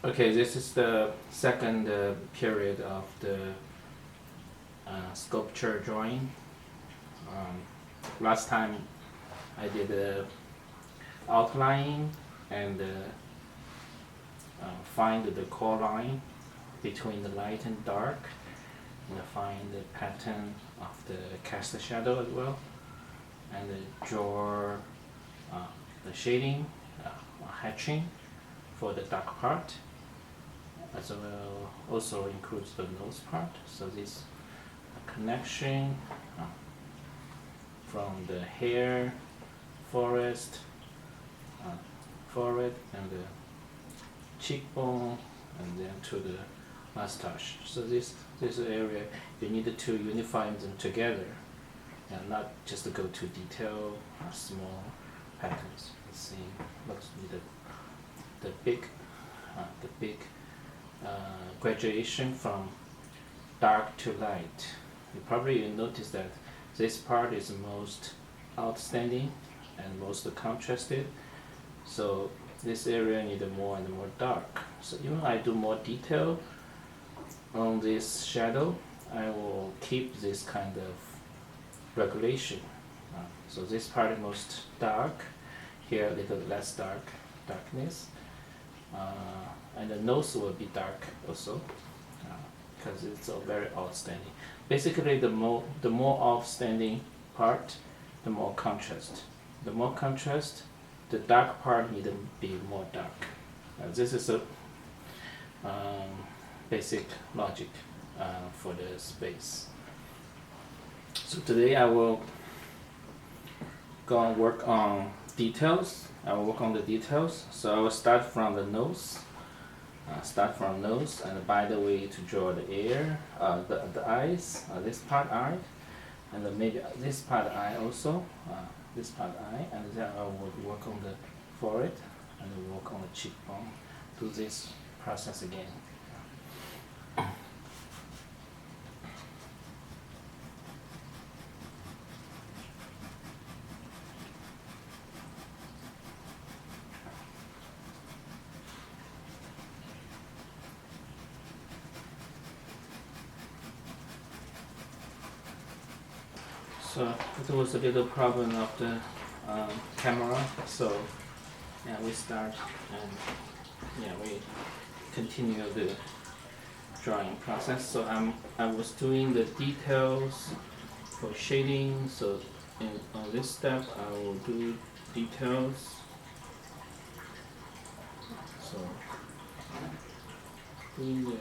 Okay, this is the second period of the sculpture drawing. Last time I did outline and find the core line between the light and dark, and find the pattern of the cast shadow as well, and draw the shading or hatching for the dark part, as well also includes the nose part. So this connection from the hair, forehead, and the cheekbone, and then to the mustache. So this area you need to unify them together, and not just go to detail or small patterns. See, looks the big graduation from dark to light. You probably notice that this part is most outstanding and most contrasted. So this area needs more and more dark. So even I do more detail on this shadow, I will keep this kind of regulation. So this part is most dark, here a little less darkness, and the nose will be dark also, because it's a very outstanding. Basically, the more outstanding part, the more contrast. The more contrast, the dark part need to be more dark. This is a basic logic for the space. So today I will go and work on details. I will work on the details. So I will start from the nose. And by the way, to draw the ear, the eyes, this part eye, and then maybe this part eye also, this part eye, and then I will work on the forehead and work on the cheekbone. Do this process again. So it was a little problem of the camera, so yeah, we start and yeah, we continue the drawing process. So I was doing the details for shading. So on this step I will do details. So doing the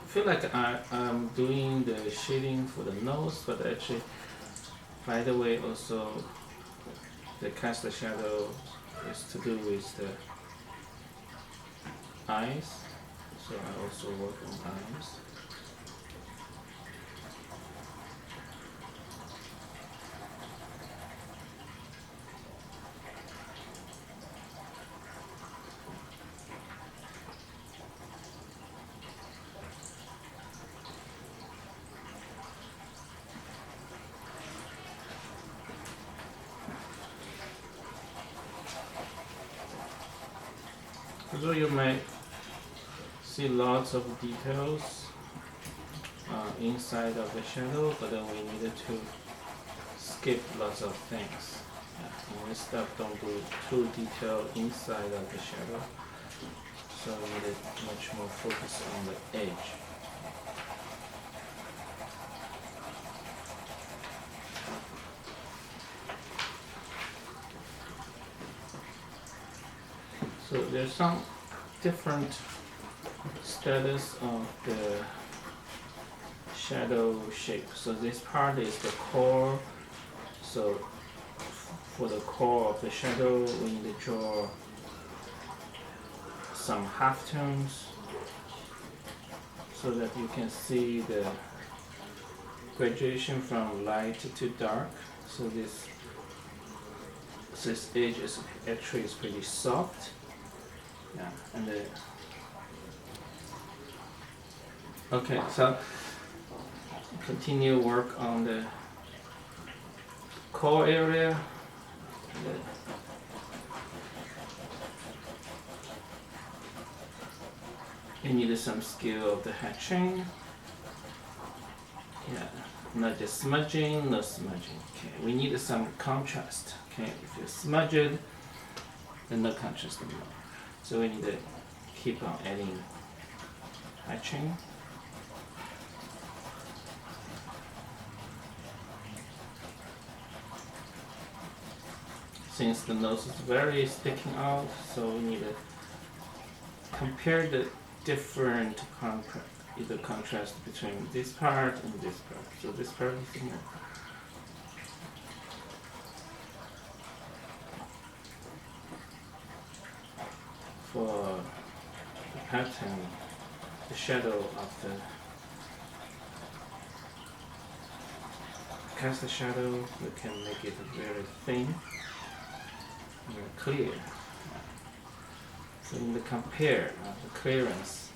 feel like I'm doing the shading for the nose, but actually, by the way, also the cast shadow is to do with the eyes. So I also work on eyes. So you may see lots of details inside of the shadow, but then we needed to skip lots of things. In this step, don't do too detailed inside of the shadow, so we needed much more focus on the edge. So there's some different status of the shadow shape. So this part is the core. So for the core of the shadow, we need to draw some halftones so that you can see the gradation from light to dark. So this edge is actually pretty soft. Yeah, and Okay, so continue work on the core area. You need some skill of the hatching. Yeah, not just smudging, no smudging. Okay, we need some contrast. Okay, if you smudge it, then no contrast anymore. So we need to keep on adding hatching. Since the nose is very sticking out, so we need to compare the different either contrast between this part and this part. So this part is more. For the pattern, the shadow of the cast the shadow, we can make it very thin, very clear. So in the compare of the clearance,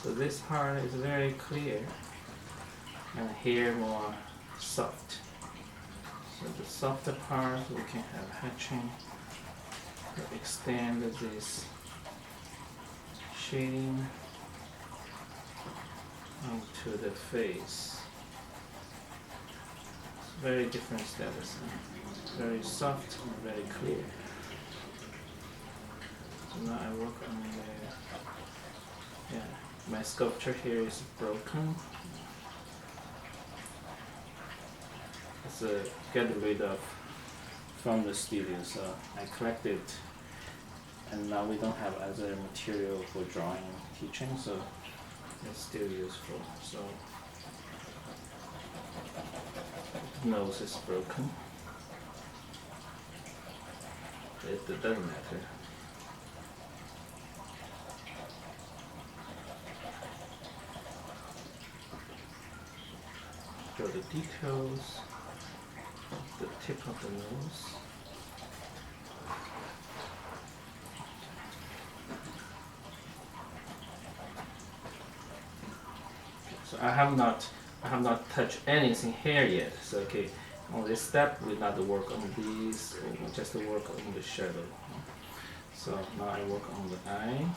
so this part is very clear, and here more soft. So the softer part we can have hatching to extend this shading onto the face. It's very different status, very soft and very clear. So now I work on my sculpture here is broken. It's get rid of from the studio, so I collected, and now we don't have other material for drawing teaching, so it's still useful. So the nose is broken. It doesn't matter. Draw the details, the tip of the nose. So I have not touched anything here yet. So okay, on this step we not work on these, we just work on the shadow. So now I work on the eye.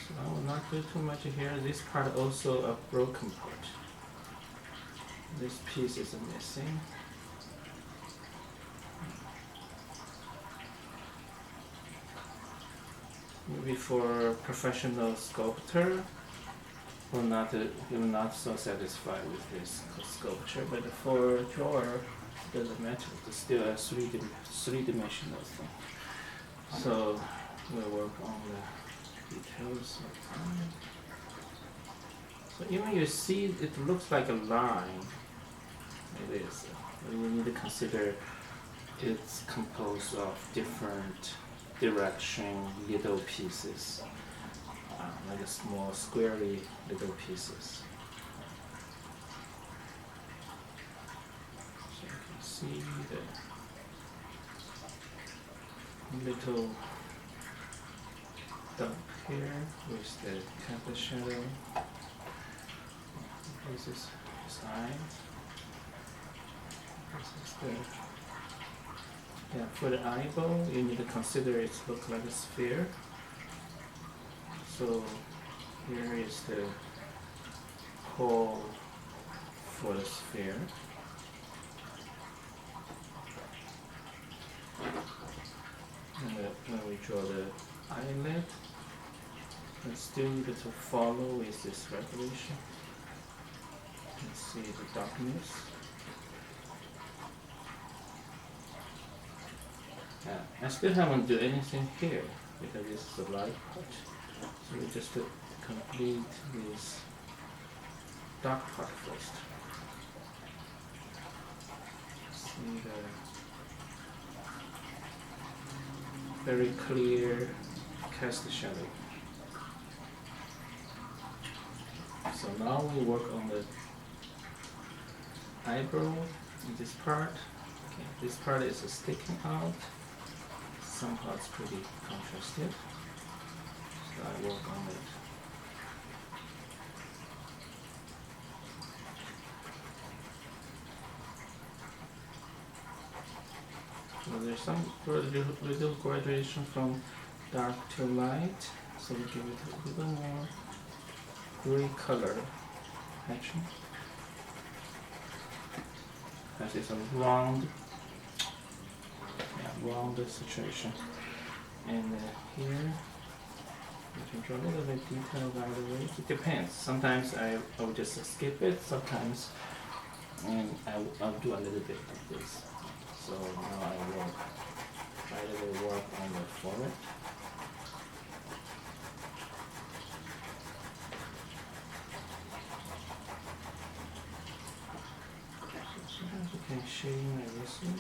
So I will not do too much here. This part also a broken part. This piece is missing. Maybe for professional sculptor, will not so satisfied with this sculpture, but for drawer, it doesn't matter. It's still a three-dimensional thing. So we'll work on the details. So even you see, it looks like a line. It is. We need to consider it's composed of different direction little pieces, like a small squarely little pieces. So you can see the little dump here with the kind of shadow. This is his eye. This is the for the eyebrow, you need to consider it look like a sphere. So here is the hole for the sphere. And when we draw the eyelid, we still need to follow with this revolution. You can see the darkness. I still haven't done anything here because this is the light part. So we just complete this dark part first. See the very clear cast shadow. So now we work on the eyebrow in this part. Okay, this part is sticking out. Somehow it's pretty contrasted. So I work on it there's some little graduation from dark to light, so we give it a little more gray color hatching. That is a round situation. And here, you can draw a little bit detail by the way. It depends. Sometimes I will just skip it. Sometimes I'll do a little bit of this. So now I will work on the forehead. So sometimes you can shading like this one.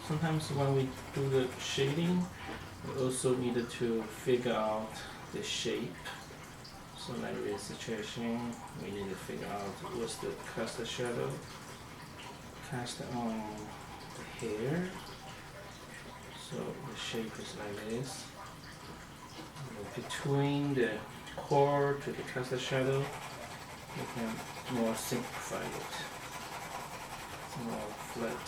Sometimes when we do the shading, we also needed to figure out the shape. So like this situation, we need to figure out what's the cast shadow cast on the hair. So the shape is like this. And between the core to the cast shadow, we can more simplify it. It's more flat.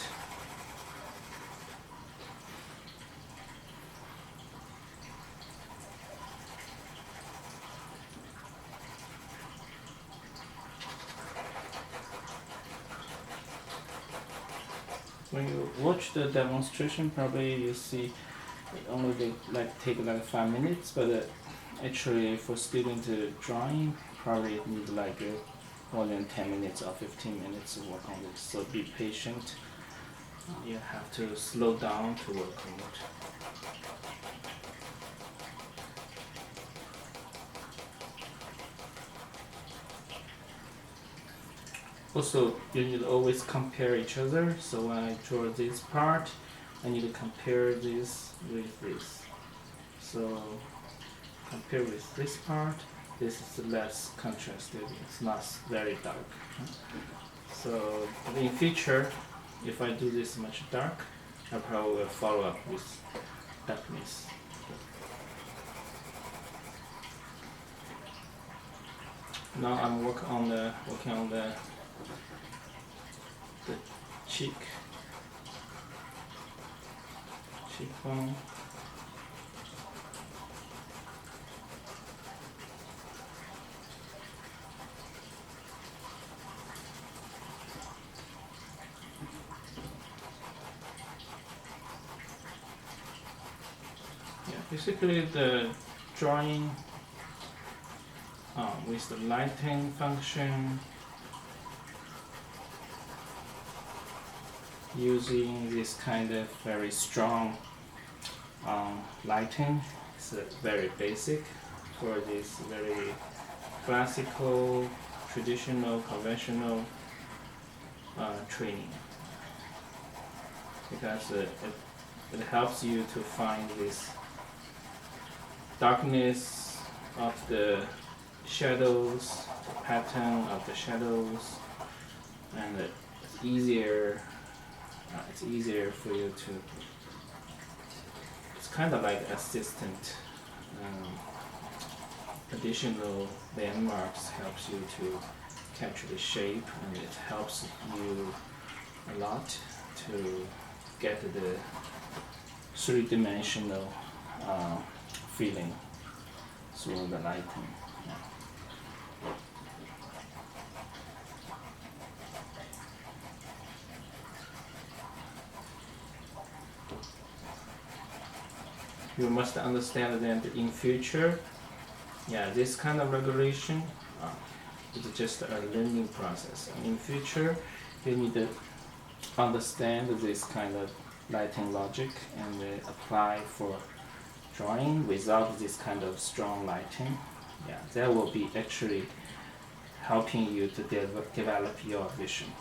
When you watch the demonstration, probably you see it only take like 5 minutes, but actually for student drawing, probably it needs more than 10 minutes or 15 minutes to work on this. So be patient. You have to slow down to work on it. Also, you need to always compare each other. So when I draw this part, I need to compare this with this. So compare with this part, this is less contrasted, it's not very dark. So in future, if I do this much dark, I probably will follow up with darkness. Now I'm working on the cheekbone. Yeah, basically the drawing with the lighting function, using this kind of very strong lighting. It's very basic for this very classical, traditional, conventional training, because it helps you to find this darkness of the shadows, the pattern of the shadows, and it's easier for you to, it's kind of like assistant. Additional landmarks helps you to capture the shape, and it helps you a lot to get the three-dimensional feeling through the lighting. You must understand that in future, this kind of regulation is just a learning process. In future, you need to understand this kind of lighting logic and apply for drawing without this kind of strong lighting. That will be actually helping you to develop your vision.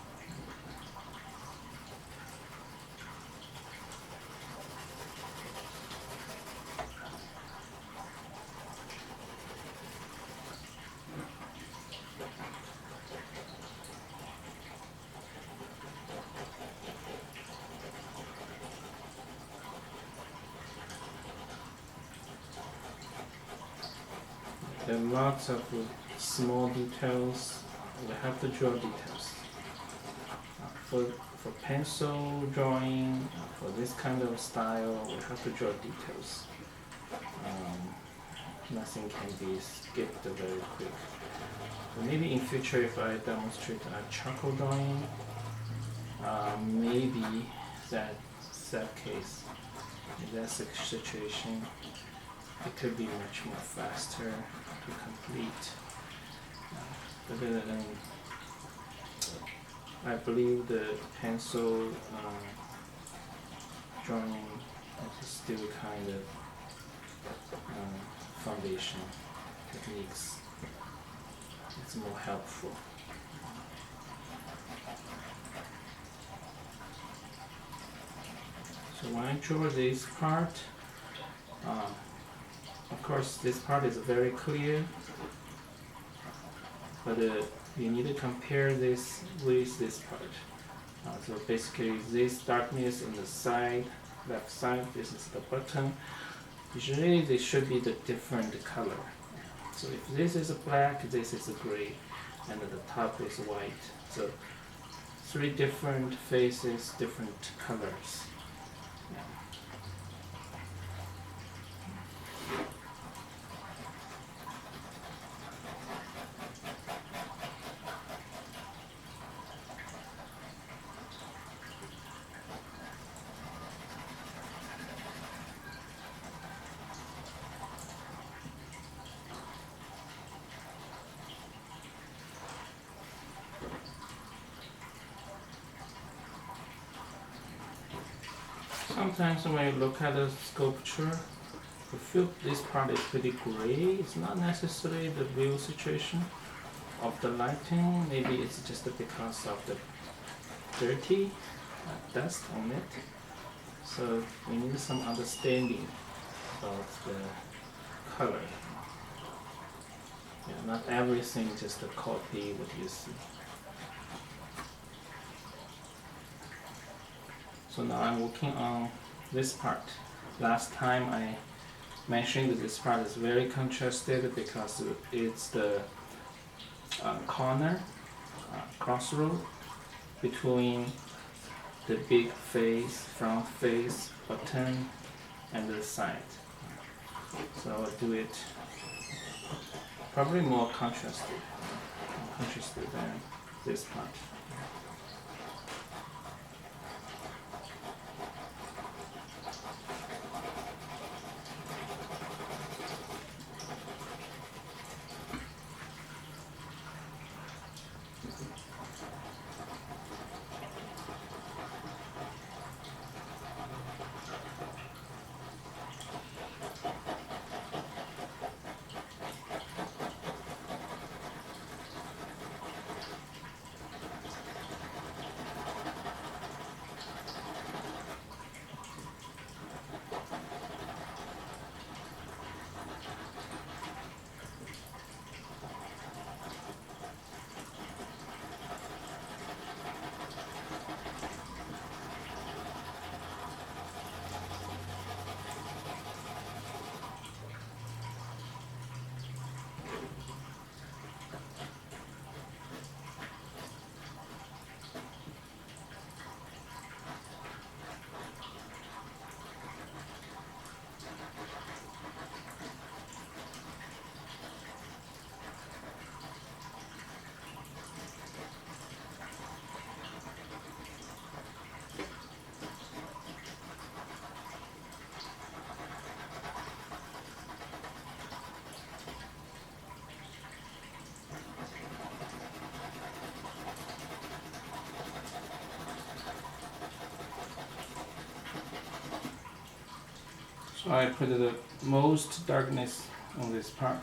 There are lots of small details, we have to draw details. For pencil drawing, for this kind of style, we have to draw details. Nothing can be skipped very quick. So maybe in future, if I demonstrate a charcoal drawing, maybe that case, in that situation, it could be much more faster to complete. But I believe the pencil drawing is still kind of foundation techniques. It's more helpful. So when I draw this part, of course this part is very clear, but you need to compare this with this part. So basically this darkness in the side, left side, this is the bottom. Usually they should be the different color. So if this is black, this is gray, and the top is white. So 3 different faces, different colors. Sometimes when you look at a sculpture, you feel this part is pretty gray. It's not necessarily the real situation of the lighting. Maybe it's just because of the dirty dust on it. So we need some understanding of the color. Yeah, not everything just a copy what you see. So now I'm working on this part. Last time I mentioned that this part is very contrasted because it's the corner, crossroad between the big face, front face, bottom, and the side. So I'll do it probably more contrasted than this part. So I put the most darkness on this part.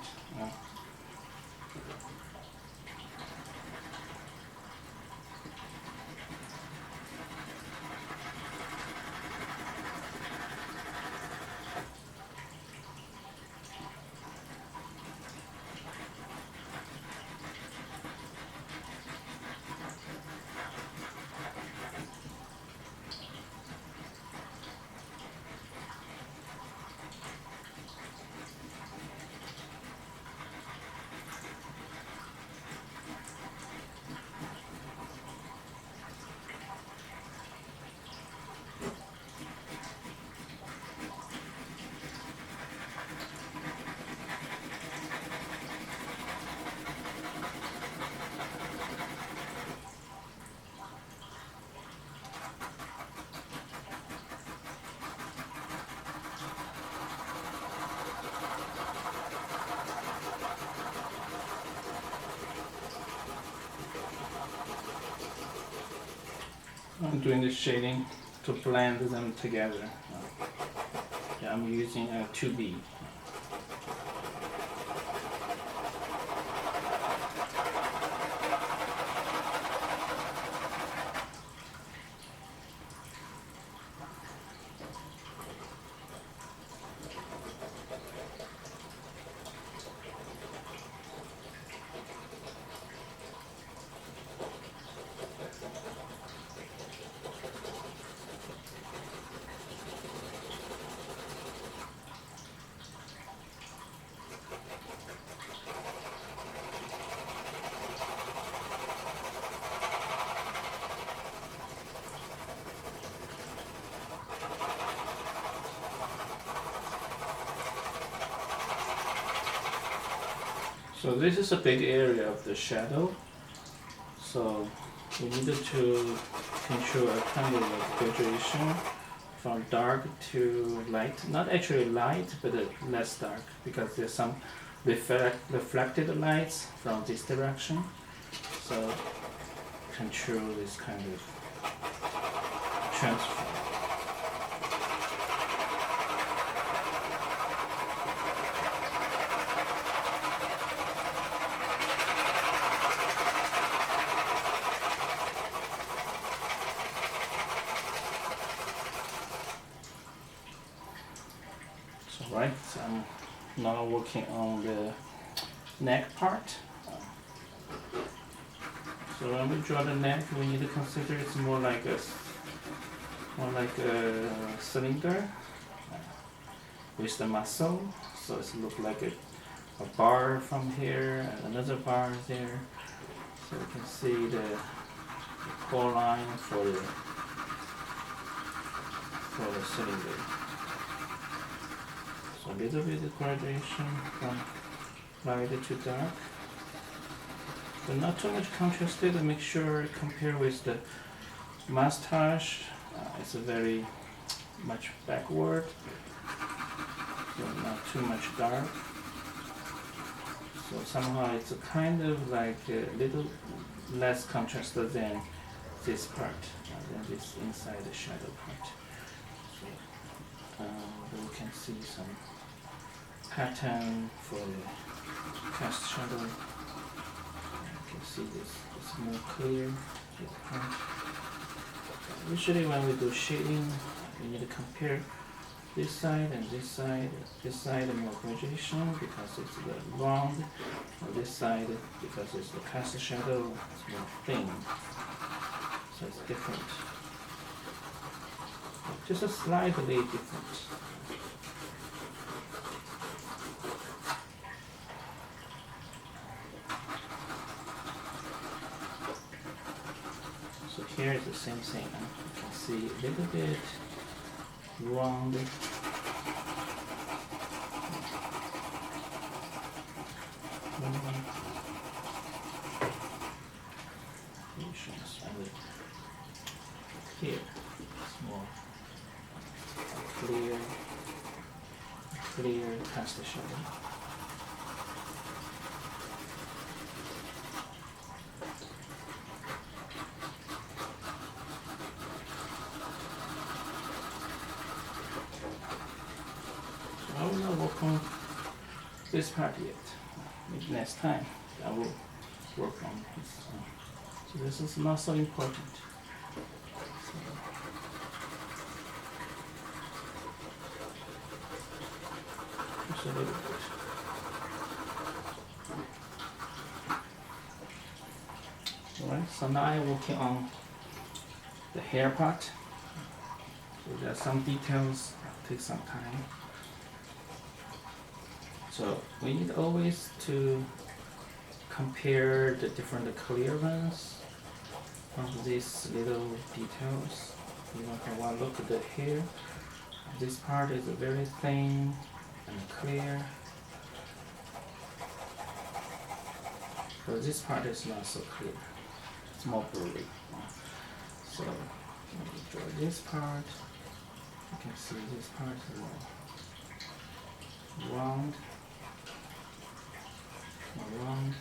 I'm doing the shading to blend them together. Yeah, I'm using a 2B. So this is a big area of the shadow. So we needed to control a kind of like graduation from dark to light. Not actually light, but less dark, because there's some reflected lights from this direction. So control this kind of transfer. Right, so I'm now working on the neck part. So when we draw the neck, we need to consider it's more like a cylinder with the muscle. So it looks like a bar from here and another bar there. So you can see the core line for the cylinder. So a little bit of gradation from light to dark, but not too much contrasted, to make sure compare with the mustache. It's a very much backward, so not too much dark. So somehow it's a kind of like a little less contrasted than this part, than this inside the shadow part. So we can see some pattern for the cast shadow. You can see this is more clear. Usually when we do shading, we need to compare this side and this side. This side more gradation because it's the round, or this side because it's the cast shadow, it's more thin. So it's different. Just a slightly different. So here is the same thing. You can see a little bit round. Here it's more clear cast shadow. I will not work on this part yet. Maybe next time I will work on this. So this is not so important. Just a little bit. Alright, so now I'm working on the hair part. So there are some details that take some time. So we need always to compare the different clearance of these little details. You want to look at the hair. This part is very thin and clear. So this part is not so clear. It's more blurry. So when we draw this part, you can see this part is more round. Around.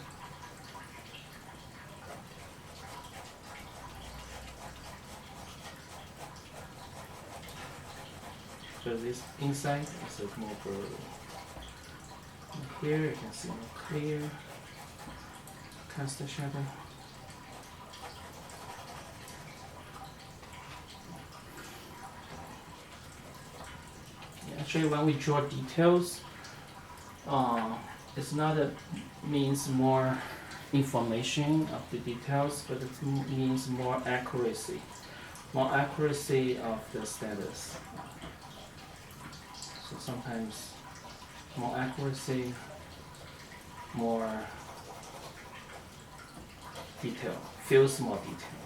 Because this inside is more blurry. And here you can see more clear cast shadow. Actually, when we draw details, it's not a means more information of the details, but it means more accuracy of the status. So sometimes more accuracy, more detail, feels more detail.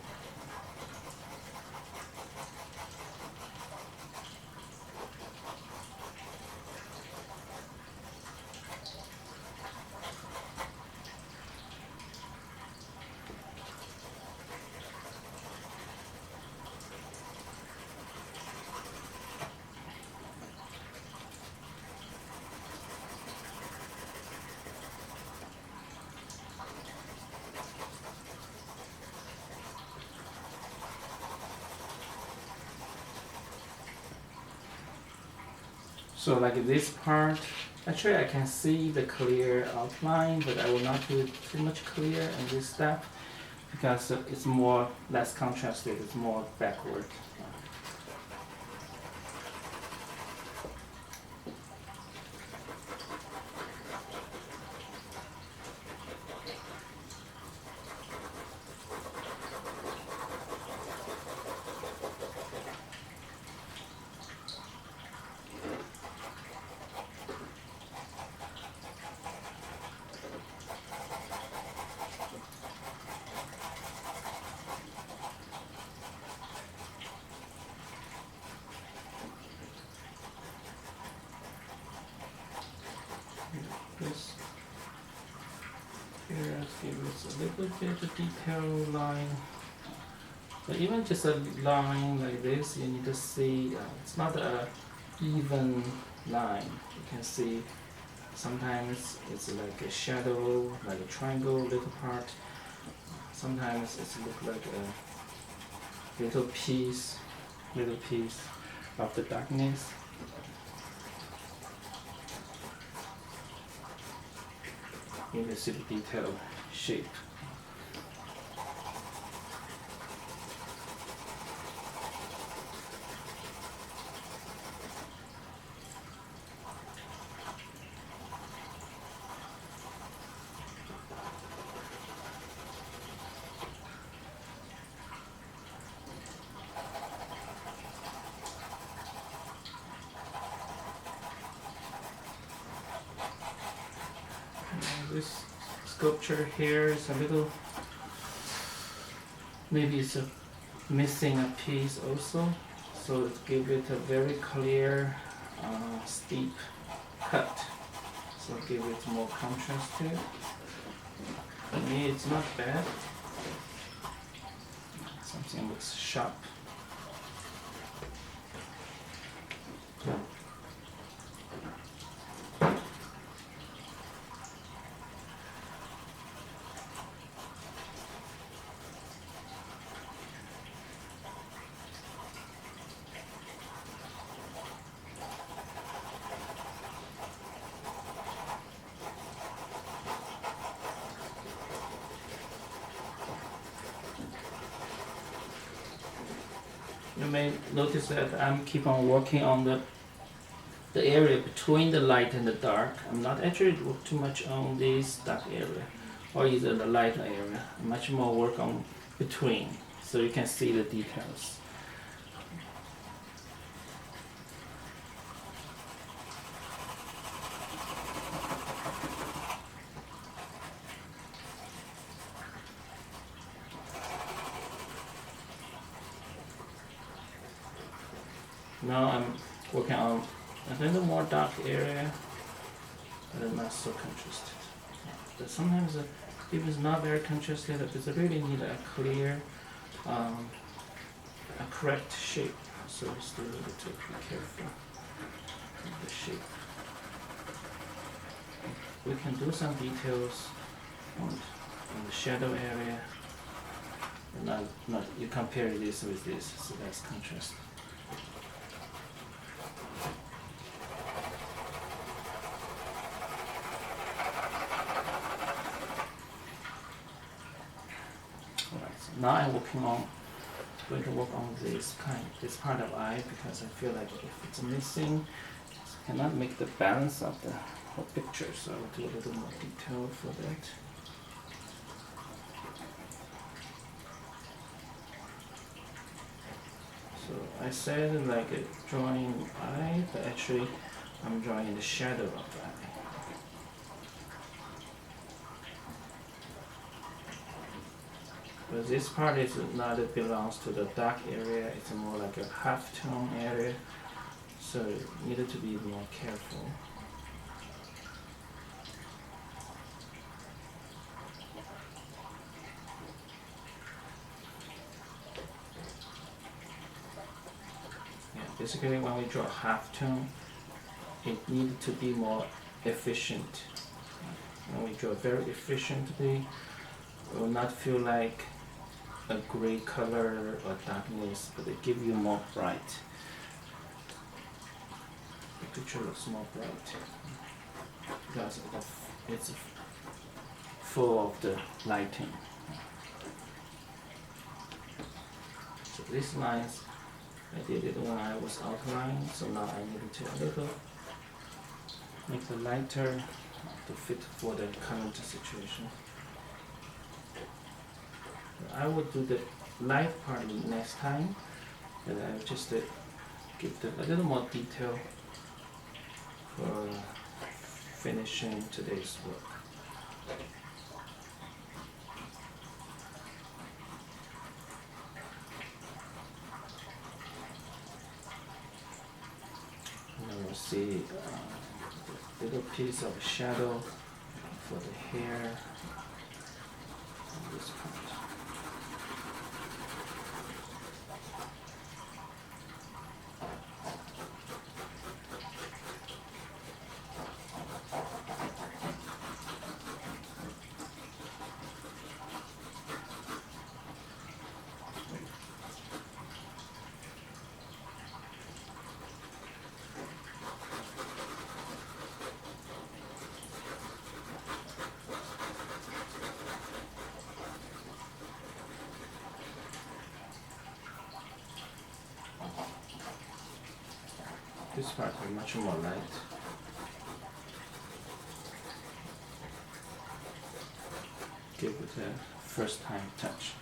So like this part, actually I can see the clear outline, but I will not do it too much clear in this step because it's less contrasted, it's more backward. This here gives a little bit of detail line, but even just a line like this, you need to see it's not a even line. You can see sometimes it's like a shadow, like a triangle little part. Sometimes it's look like a little piece of the darkness. You can see the detailed shape. This sculpture here is a little, maybe it's missing a piece also, so it gives it a very clear, steep cut, so give it more contrast to it. For me, it's not bad. Something looks sharp. You may notice that I'm keep on working on the area between the light and the dark. I'm not actually work too much on this dark area or either the light area. Much more work on between, so you can see the details. Now I'm working on a little more dark area, but not so contrasted. But sometimes if it's not very contrasted, it's really need a clear, a correct shape. So we still need to be careful with the shape. We can do some details on the shadow area. Not you compare this with this, so that's contrast. now I'm going to work on this part of eye, because I feel like if it's missing, I cannot make the balance of the whole picture, so I'll do a little more detail for that. So I said like drawing eye, but actually I'm drawing the shadow of the eye. But this part is not belongs to the dark area, it's more like a half-tone area, so you needed to be more careful. Yeah, basically when we draw half-tone, it needed to be more efficient. When we draw very efficiently, it will not feel like a gray color or darkness, but they give you more bright. The picture looks more bright because it's full of the lighting. So these lines, I did it when I was outlining, so now I need to a little make it lighter to fit for the current situation. I will do the light part next time, and I will just give a little more detail for finishing today's work. And we'll see a little piece of shadow for the hair on this part. This part is much more light. Give it a first time touch.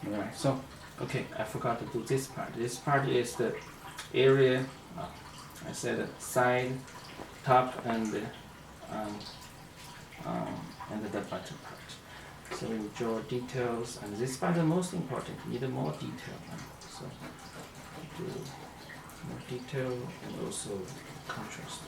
Alright, so, okay, I forgot to do this part. This part is the area, I said side, top, and the bottom part. So we draw details, and this part is most important, need more detail. So do more detail and also contrast.